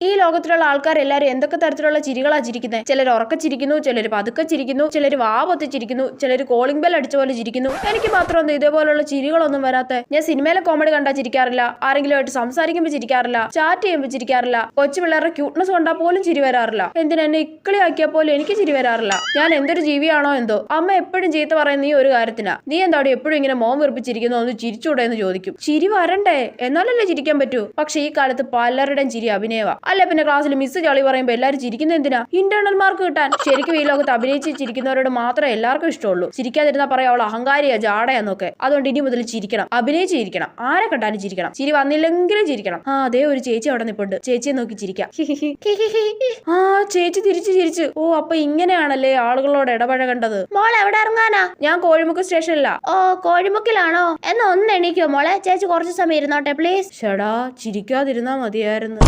ഈ ലോകത്തിലുള്ള ആൾക്കാരെല്ലാരും എന്തൊക്കെ തരത്തിലുള്ള ചിരികളാ ചിരിക്കുന്നത്? ചിലർ ഉറക്കച്ചിരിക്കുന്നു, ചിലർ പതുക്കെ ചിരിക്കുന്നു, ചിലർ വാ പൊത്തിച്ചിരിക്കുന്നു, ചിലർ കോളിംഗ് ബെൽ അടിച്ച പോലെ ചിരിക്കുന്നു. എനിക്ക് മാത്രമൊന്നും ഇതേപോലുള്ള ചിരികളൊന്നും വരാത്ത. ഞാൻ സിനിമയിലെ കോമഡി കണ്ടാ ചിരിക്കാറില്ല, ആരെങ്കിലുമായിട്ട് സംസാരിക്കുമ്പോൾ ചിരിക്കാറില്ല, ചാറ്റ് ചെയ്യുമ്പോൾ ചിരിക്കാറില്ല, കൊച്ചു പിള്ളേരുടെ ക്യൂട്ട്നെസ് കണ്ടാൽ പോലും ചിരി വരാറില്ല. എന്തിനെന്നെ ഇക്കിളിയാക്കിയാൽ പോലും എനിക്ക് ചിരി വരാറില്ല. ഞാൻ എന്തൊരു ജീവിയാണോ എന്തോ. അമ്മ എപ്പോഴും ചീത്ത പറയുന്ന ഈ ഒരു കാര്യത്തിനാ. നീ എന്താടി എപ്പോഴും ഇങ്ങനെ മോൻ വെറുപ്പിച്ചിരിക്കുന്നു, ഒന്ന് ചിരിച്ചൂടെ എന്ന് ചോദിക്കും. ചിരി വരണ്ടേ, എന്നാലല്ലേ ചിരിക്കാൻ പറ്റൂ. പക്ഷെ ഈ കാലത്ത് പലരുടെയും ചിരി അഭിനയവാ. അല്ല പിന്നെ ക്ലാസ്സിൽ മിസ് ചളി പറയുമ്പോ എല്ലാരും ചിരിക്കുന്ന എന്തിനാ? ഇന്റേണൽ മാർക്ക് കിട്ടാൻ. ശരിക്കും ഈ ലോകത്ത് അഭിനയിച്ച് ചിരിക്കുന്നവരോട് മാത്രമേ എല്ലാവർക്കും ഇഷ്ടമുള്ളൂ. ചിരിക്കാതിരുന്നാ പറയാ അവൾ അഹങ്കാരിയാ, ജാടയാന്നൊക്കെ. അതുകൊണ്ട് ഇനി മുതൽ ചിരിക്കണം, അഭിനയിച്ച് ചിരിക്കണം, ആരെ കണ്ടാലും ചിരിക്കണം. ചിരി വന്നില്ലെങ്കിലും ചിരിക്കണം. അതേ ഒരു ചേച്ചി അവിടെ നിപ്പുണ്ട്, ചേച്ചിയെ നോക്കി ചിരിക്കാം. ചേച്ചി തിരിച്ചു ചിരിച്ചു. ഓ, അപ്പൊ ഇങ്ങനെയാണല്ലേ ആളുകളോട് ഇടപഴകേണ്ടത്. മോൾ എവിടെ ഇറങ്ങാനാ? ഞാൻ കോഴിമുക്ക് സ്റ്റേഷനിലാ. ഓ, കോഴിമുക്കിലാണോ? എന്നാ ഒന്ന് എണീക്കോ മോളെ, ചേച്ചി കുറച്ച് സമയം ഇരുന്നോട്ടെ പ്ലീസ്. ഷടാ, ചിരിക്കാതിരുന്നാ മതിയായിരുന്നു.